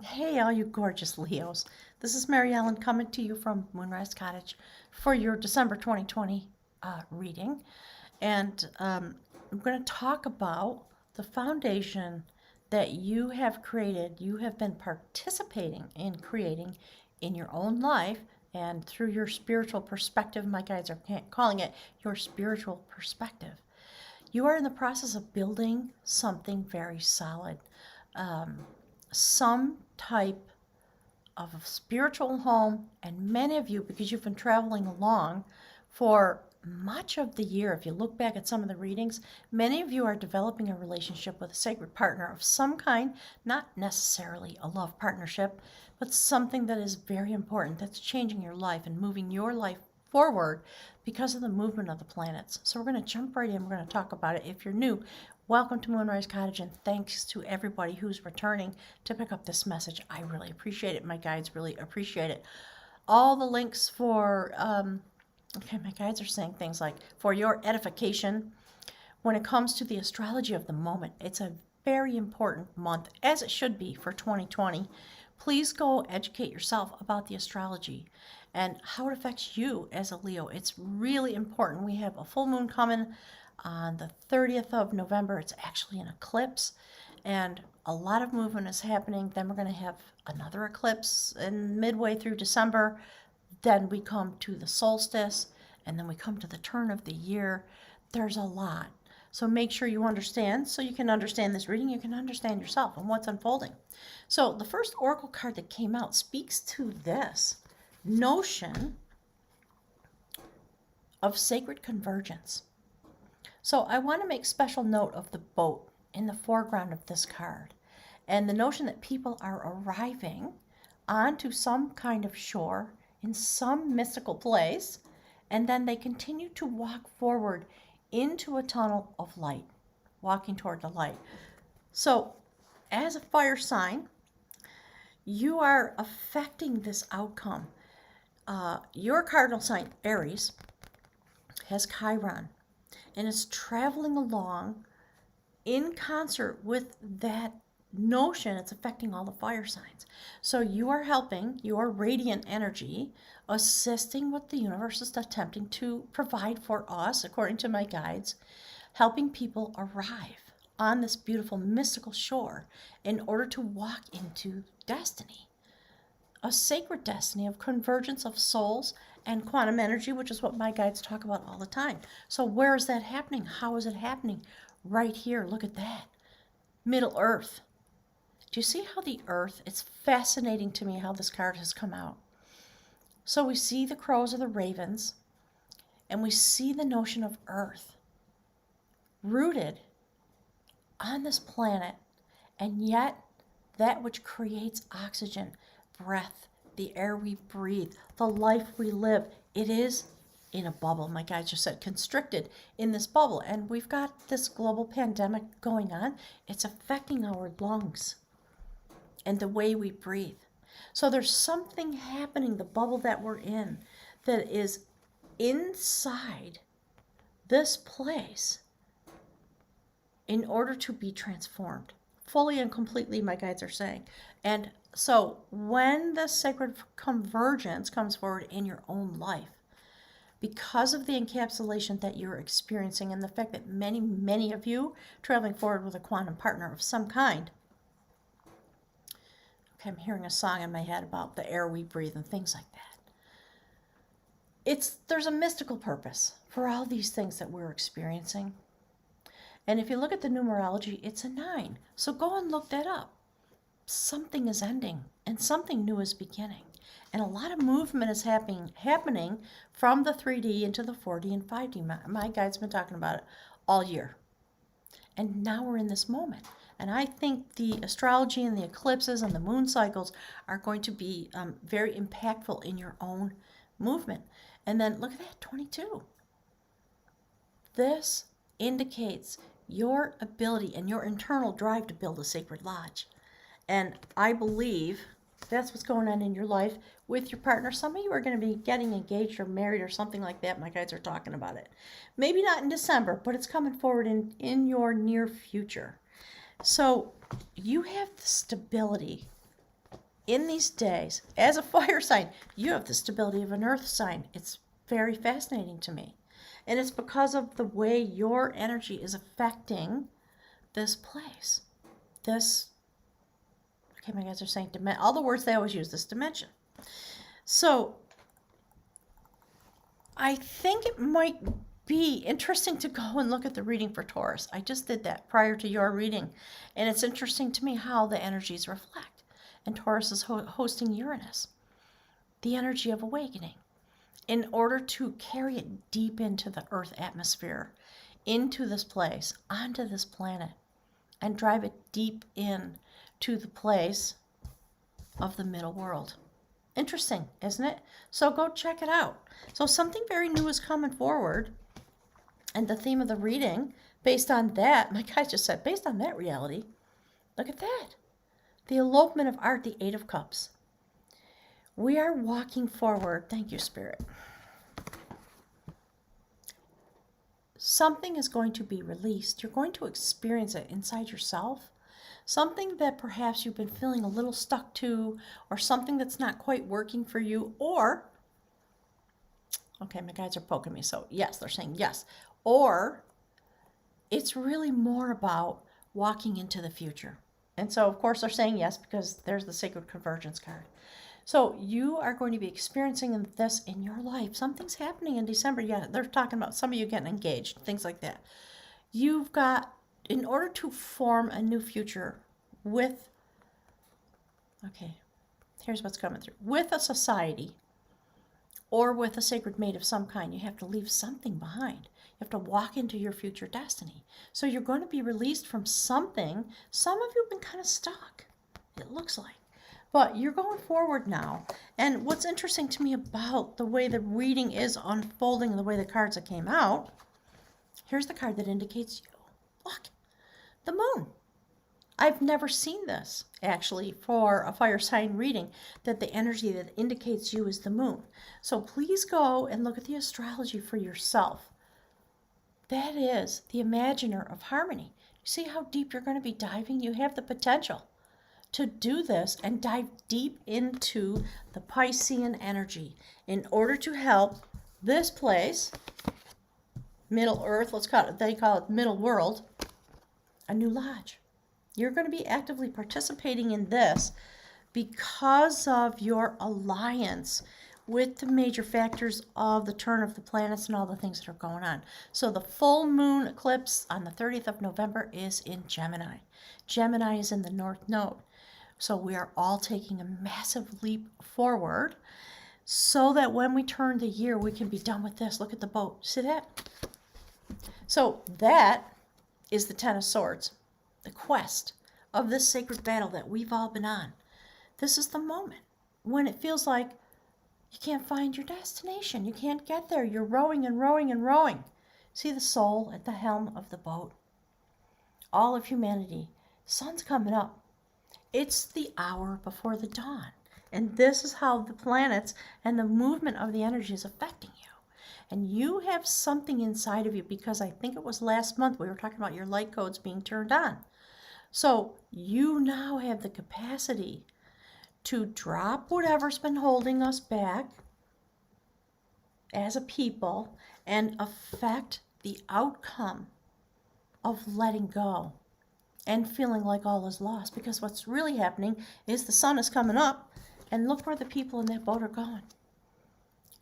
Hey, all you gorgeous Leos. This is Mary Ellen coming to you from Moonrise Cottage for your December 2020 reading. And I'm going to talk about the foundation that you have created, you have been participating in creating in your own life and through your spiritual perspective. My guides are calling it your spiritual perspective. You are in the process of building something very solid. Some type of a spiritual home, and many of you, because you've been traveling along for much of the year, if you look back at some of the readings, many of you are developing a relationship with a sacred partner of some kind, not necessarily a love partnership, but something that is very important, that's changing your life and moving your life forward because of the movement of the planets. So we're going to jump right in. We're going to talk about it. If you're new, welcome to Moonrise Cottage, and thanks to everybody who's returning to pick up this message. I really appreciate it. My guides really appreciate it. All the links for, okay, my guides are saying things like, for your edification, when it comes to the astrology of the moment, it's a very important month, as it should be for 2020. Please go educate yourself about the astrology and how it affects you as a Leo. It's really important. We have a full moon coming on the 30th of November. It's actually an eclipse, and a lot of movement is happening. Then we're going to have another eclipse in midway through December. Then we come to the solstice, and then we come to the turn of the year. There's a lot. So make sure you understand, so you can understand this reading, you can understand yourself and what's unfolding. So the first oracle card that came out speaks to this notion of sacred convergence. So I want to make special note of the boat in the foreground of this card, and the notion that people are arriving onto some kind of shore in some mystical place, and then they continue to walk forward into a tunnel of light, walking toward the light. So as a fire sign, you are affecting this outcome. Your cardinal sign, Aries, has Chiron, and it's traveling along in concert with that notion. It's affecting all the fire signs. So you are helping your radiant energy, assisting what the universe is attempting to provide for us, according to my guides, helping people arrive on this beautiful mystical shore in order to walk into destiny, a sacred destiny of convergence of souls and quantum energy, which is what my guides talk about all the time. So where is that happening? How is it happening? Right here. Look at that. Middle Earth. Do you see how the earth, it's fascinating to me how this card has come out. So we see the crows or the ravens, and we see the notion of earth rooted on this planet, and yet that which creates oxygen, breath, the air we breathe, the life we live, it is in a bubble. My guys just said constricted in this bubble, and we've got this global pandemic going on. It's affecting our lungs and the way we breathe. So there's something happening, the bubble that we're in, that is inside this place in order to be transformed fully and completely, my guides are saying. And so when the sacred convergence comes forward in your own life, because of the encapsulation that you're experiencing and the fact that many, many of you traveling forward with a quantum partner of some kind. Okay, I'm hearing a song in my head about the air we breathe and things like that. There's a mystical purpose for all these things that we're experiencing. And if you look at the numerology, it's a 9. So go and look that up. Something is ending and something new is beginning. And a lot of movement is happening from the 3D into the 4D and 5D. My guide's been talking about it all year. And now we're in this moment. And I think the astrology and the eclipses and the moon cycles are going to be very impactful in your own movement. And then look at that, 22. This indicates your ability and your internal drive to build a sacred lodge. And I believe that's what's going on in your life with your partner. Some of you are going to be getting engaged or married or something like that. My guides are talking about it. Maybe not in December, but it's coming forward in your near future. So you have the stability in these days, as a fire sign, you have the stability of an earth sign. It's very fascinating to me. And it's because of the way your energy is affecting this place. This, okay, my guys are saying, all the words they always use, this dimension. So I think it might be interesting to go and look at the reading for Taurus. I just did that prior to your reading. And it's interesting to me how the energies reflect. And Taurus is hosting Uranus, the energy of awakening, in order to carry it deep into the Earth atmosphere, into this place, onto this planet, and drive it deep in to the place of the middle world. Interesting, isn't it? So go check it out. So something very new is coming forward. And the theme of the reading, based on that, my guy just said, based on that reality, look at that. The elopement of art, the Eight of Cups. We are walking forward. Thank you, Spirit. Something is going to be released. You're going to experience it inside yourself. Something that perhaps you've been feeling a little stuck to, or something that's not quite working for you, or, okay, my guides are poking me, so yes, they're saying yes. Or it's really more about walking into the future. And so, of course, they're saying yes because there's the Sacred Convergence card. So you are going to be experiencing this in your life. Something's happening in December. Yeah, they're talking about some of you getting engaged, things like that. You've got, in order to form a new future with, okay, here's what's coming through. With a society or with a sacred mate of some kind, you have to leave something behind. You have to walk into your future destiny. So you're going to be released from something. Some of you have been kind of stuck, it looks like. But you're going forward now. And what's interesting to me about the way the reading is unfolding and the way the cards that came out, here's the card that indicates you. Look, the moon. I've never seen this, actually, for a fire sign reading, that the energy that indicates you is the moon. So please go and look at the astrology for yourself. That is the imaginer of harmony. You see how deep you're going to be diving? You have the potential to do this and dive deep into the Piscean energy in order to help this place, Middle Earth, they call it Middle World, a new lodge. You're going to be actively participating in this because of your alliance with the major factors of the turn of the planets and all the things that are going on. So the full moon eclipse on the 30th of November is in Gemini. Gemini is in the North Node. So we are all taking a massive leap forward so that when we turn the year, we can be done with this. Look at the boat. See that? So that is the Ten of Swords, the quest of this sacred battle that we've all been on. This is the moment when it feels like you can't find your destination. You can't get there. You're rowing and rowing and rowing. See the soul at the helm of the boat. All of humanity. Sun's coming up. It's the hour before the dawn. And this is how the planets and the movement of the energy is affecting you. And you have something inside of you, because I think it was last month we were talking about your light codes being turned on. So you now have the capacity to drop whatever's been holding us back as a people and affect the outcome of letting go and feeling like all is lost. Because what's really happening is the sun is coming up, and look where the people in that boat are going.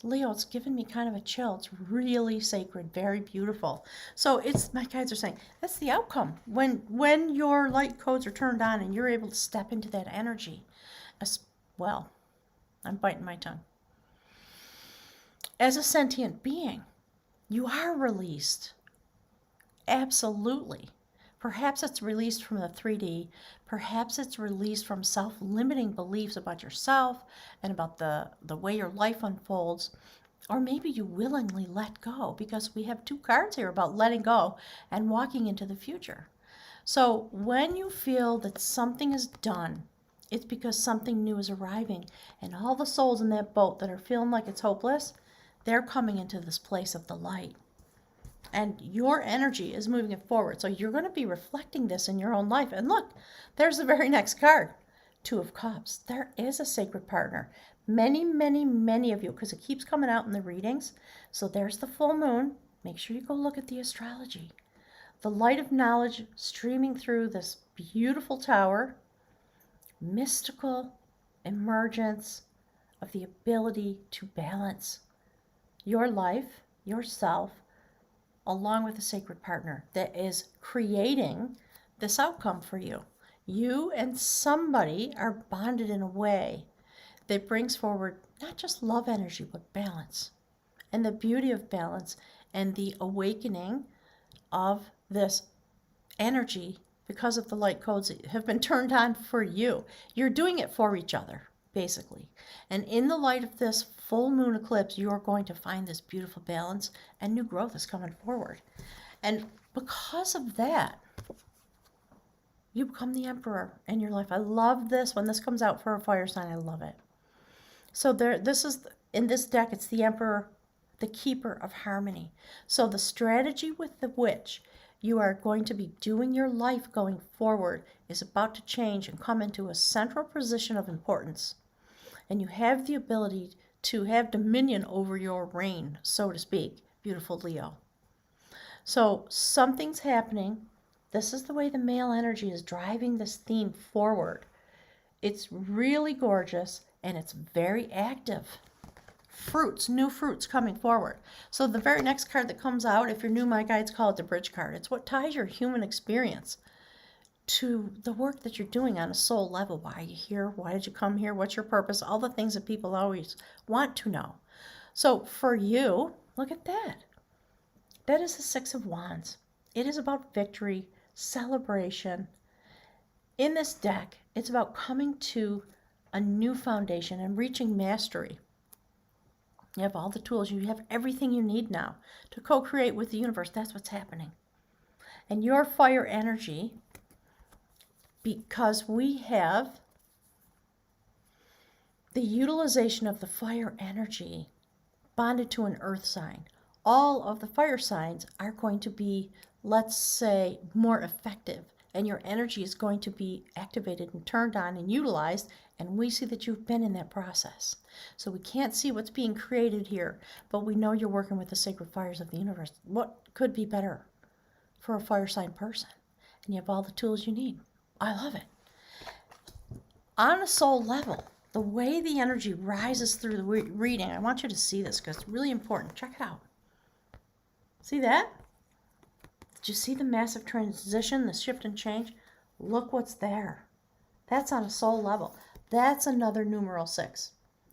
Leo, it's given me kind of a chill. It's really sacred, very beautiful. So it's, my guides are saying, that's the outcome. When your light codes are turned on and you're able to step into that energy. Well, I'm biting my tongue. As a sentient being, you are released. Absolutely. Perhaps it's released from the 3D. Perhaps it's released from self-limiting beliefs about yourself and about the way your life unfolds. Or maybe you willingly let go, because we have two cards here about letting go and walking into the future. So when you feel that something is done, it's because something new is arriving. And all the souls in that boat that are feeling like it's hopeless, they're coming into this place of the light. And your energy is moving it forward. So you're going to be reflecting this in your own life. And look, there's the very next card. Two of Cups. There is a sacred partner. Many, many, many of you, because it keeps coming out in the readings. So there's the full moon. Make sure you go look at the astrology. The light of knowledge streaming through this beautiful tower. Mystical emergence of the ability to balance your life, yourself, along with a sacred partner that is creating this outcome for you. You and somebody are bonded in a way that brings forward not just love energy, but balance. And the beauty of balance and the awakening of this energy because of the light codes that have been turned on for you. You're doing it for each other, basically. And in the light of this full moon eclipse, you are going to find this beautiful balance and new growth is coming forward. And because of that, you become the emperor in your life. I love this. When this comes out for a fire sign, I love it. So this is, in this deck, it's the emperor, the keeper of harmony. So the strategy with the witch you are going to be doing your life going forward is about to change and come into a central position of importance. And you have the ability to have dominion over your reign, so to speak, beautiful Leo. So something's happening. This is the way the male energy is driving this theme forward. It's really gorgeous and it's very active. Fruits, new fruits coming forward. So the very next card that comes out, if you're new, my guides call it the bridge card. It's what ties your human experience to the work that you're doing on a soul level. Why are you here? Why did you come here? What's your purpose? All the things that people always want to know. So for you, look at that. That is the Six of Wands. It is about victory, celebration. In this deck, it's about coming to a new foundation and reaching mastery. You have all the tools. You have everything you need now to co-create with the universe. That's what's happening. And your fire energy, because we have the utilization of the fire energy bonded to an earth sign. All of the fire signs are going to be, let's say, more effective. And your energy is going to be activated and turned on and utilized. And we see that you've been in that process. So we can't see what's being created here, but we know you're working with the sacred fires of the universe. What could be better for a fire sign person? And you have all the tools you need. I love it. On a soul level, the way the energy rises through the reading, I want you to see this because it's really important. Check it out. See that? Did you see the massive transition, the shift and change? Look what's there. That's on a soul level. That's another numeral 6,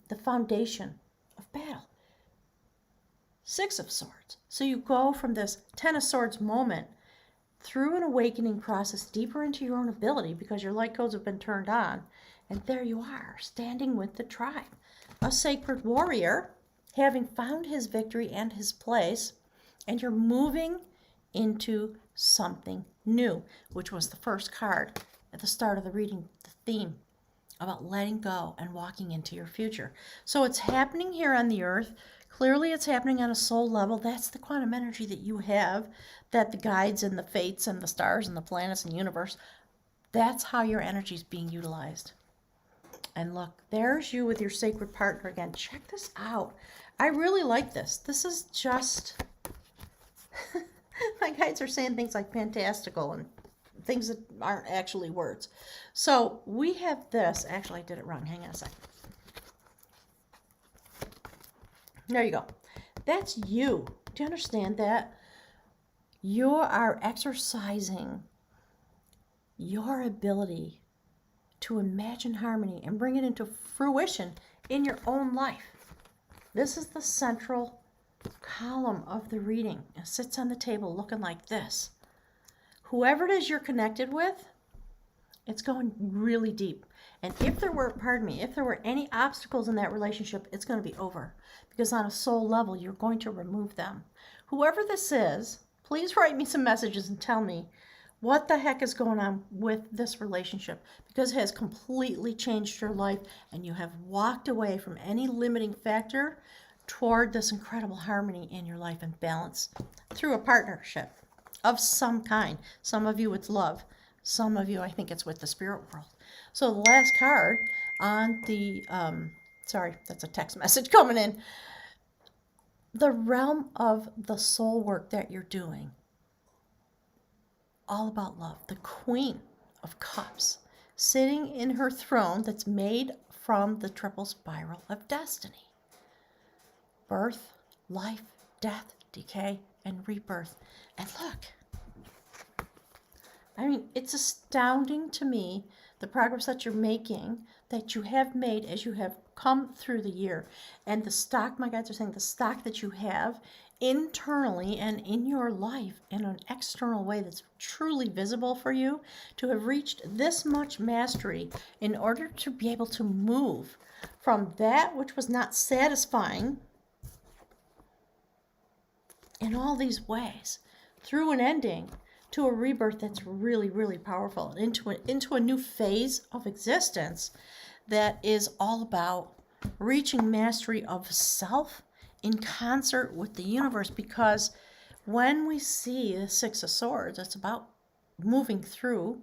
the foundation of battle. 6 of Swords. So you go from this 10 of Swords moment through an awakening process deeper into your own ability because your light codes have been turned on. And there you are, standing with the tribe. A sacred warrior, having found his victory and his place, and you're moving into something new, which was the first card at the start of the reading, the theme about letting go and walking into your future. So it's happening here on the earth. Clearly it's happening on a soul level. That's the quantum energy that you have, that the guides and the fates and the stars and the planets and the universe, that's how your energy is being utilized. And look, there's you with your sacred partner again. Check this out. I really like this. This is just, my guides are saying things like fantastical and things that aren't actually words. So we have this. Actually, I did it wrong. Hang on a second. There you go. That's you. Do you understand that? You are exercising your ability to imagine harmony and bring it into fruition in your own life. This is the central column of the reading. It sits on the table looking like this. Whoever it is you're connected with, it's going really deep. And if there were, if there were any obstacles in that relationship, it's going to be over. Because on a soul level, you're going to remove them. Whoever this is, please write me some messages and tell me what the heck is going on with this relationship. Because it has completely changed your life and you have walked away from any limiting factor toward this incredible harmony in your life and balance through a partnership of some kind. Some of you it's love. Some of you, I think it's with the spirit world. So the last card on the, sorry, that's a text message coming in. The realm of the soul work that you're doing. All about love. The Queen of Cups sitting in her throne that's made from the triple spiral of destiny. Birth, life, death, decay, and rebirth. And look, I mean, it's astounding to me the progress that you're making, that you have made as you have come through the year. And the stock, my guides are saying, the stock that you have internally and in your life in an external way that's truly visible for you, to have reached this much mastery in order to be able to move from that which was not satisfying in all these ways through an ending to a rebirth that's really, really powerful, into a new phase of existence that is all about reaching mastery of self in concert with the universe. Because when we see the Six of Swords, it's about moving through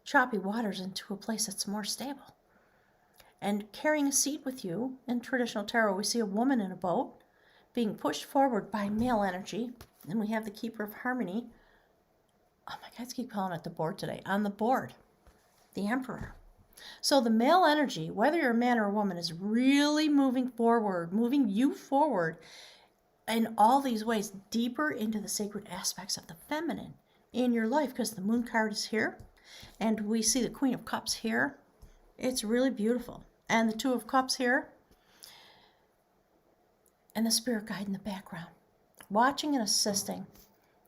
choppy waters into a place that's more stable. And carrying a seed with you, in traditional tarot, we see a woman in a boat being pushed forward by male energy. And we have the Keeper of Harmony. Oh, my guys keep calling it the board today. On the board, the Emperor. So the male energy, whether you're a man or a woman, is really moving forward, moving you forward in all these ways, deeper into the sacred aspects of the feminine in your life, because the Moon card is here, and we see the Queen of Cups here. It's really beautiful. And the Two of Cups here, and the Spirit Guide in the background, watching and assisting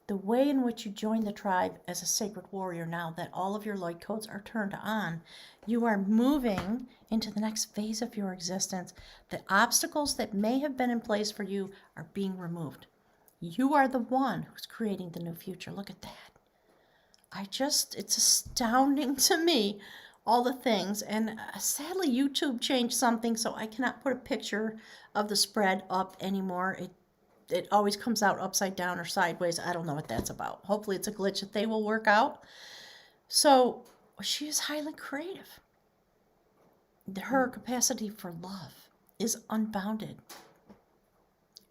the way in which you join the tribe as a sacred warrior. Now that all of your light codes are turned on, you are moving into the next phase of your existence. The obstacles that may have been in place for you are being removed. You are the one who's creating the new future. Look at that. It's astounding to me, all the things. And sadly, YouTube changed something, so I cannot put a picture of the spread up anymore. It always comes out upside down or sideways. I don't know what that's about. Hopefully it's a glitch that they will work out. So she is highly creative. Her capacity for love is unbounded.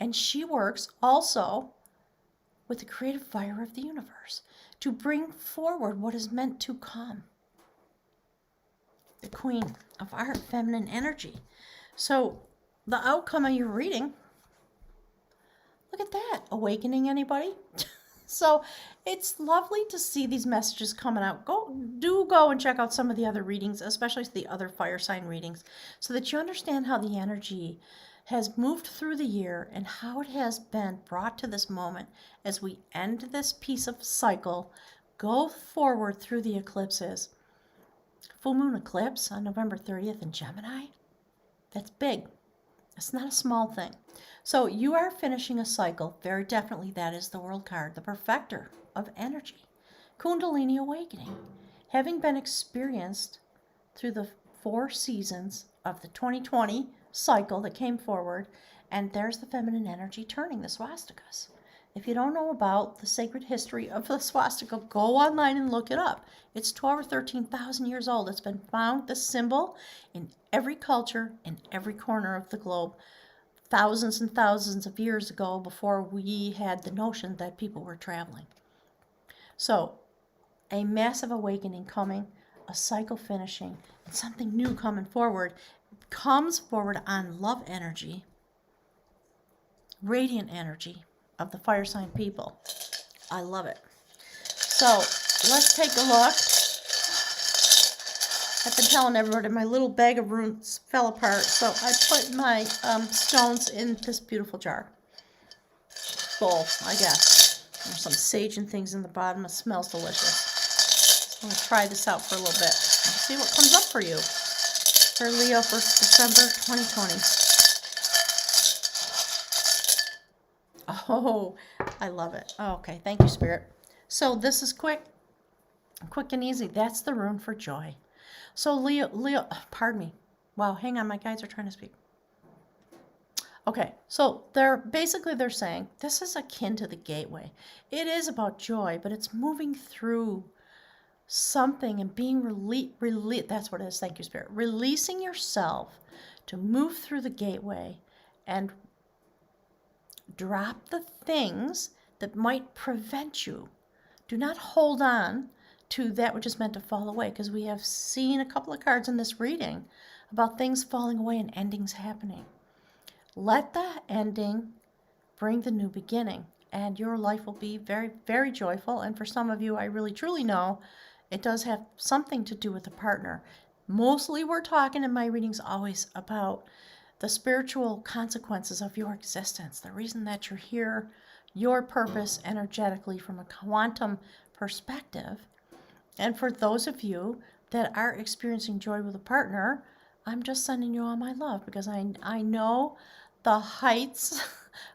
And she works also with the creative fire of the universe to bring forward what is meant to come. The Queen of Art, feminine energy. So the outcome of your reading, look at that. Awakening anybody? So it's lovely to see these messages coming out. Go and check out some of the other readings, especially the other fire sign readings, so that you understand how the energy has moved through the year and how it has been brought to this moment as we end this piece of cycle, go forward through the eclipses. Full moon eclipse on November 30th in Gemini. That's big. It's not a small thing. So you are finishing a cycle. Very definitely that is the World card, the perfecter of energy. Kundalini awakening. Having been experienced through the 4 seasons of the 2020 cycle that came forward, and there's the feminine energy turning the swastikas. If you don't know about the sacred history of the swastika, go online and look it up. It's 12 or 13,000 years old. It's been found, the symbol, in every culture, in every corner of the globe, thousands and thousands of years ago, before we had the notion that people were traveling. So, a massive awakening coming, a cycle finishing, and something new coming forward. Comes forward on love energy, radiant energy of the fire sign people. I love it. So let's take a look. I've been telling everybody my little bag of runes fell apart, so I put my stones in this beautiful jar. Bowl, I guess. There's some sage and things in the bottom. It smells delicious. I'm going to try this out for a little bit and see what comes up for you. For Leo for December 2020. Oh, I love it. Oh, okay, thank you, Spirit. So this is quick and easy. That's the rune for joy. So Leo, pardon me. Wow, hang on, my guides are trying to speak. Okay, so they're saying this is akin to the gateway. It is about joy, but it's moving through something and being that's what it is. Thank you, Spirit. Releasing yourself to move through the gateway and drop the things that might prevent you. Do not hold on to that which is meant to fall away, because we have seen a couple of cards in this reading about things falling away and endings happening. Let the ending bring the new beginning, and your life will be very, very joyful. And for some of you, I really truly know it does have something to do with the partner. Mostly we're talking in my readings always about the spiritual consequences of your existence, the reason that you're here, your purpose energetically from a quantum perspective. And for those of you that are experiencing joy with a partner, I'm just sending you all my love, because I know the heights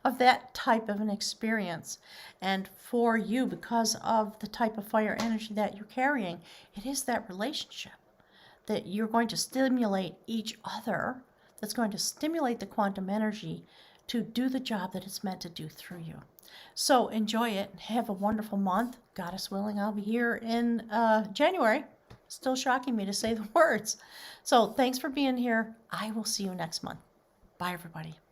of that type of an experience. And for you, because of the type of fire energy that you're carrying, it is that relationship that you're going to stimulate each other, that's going to stimulate the quantum energy to do the job that it's meant to do through you. So enjoy it. Have a wonderful month. Goddess willing, I'll be here in January. Still shocking me to say the words. So thanks for being here. I will see you next month. Bye, everybody.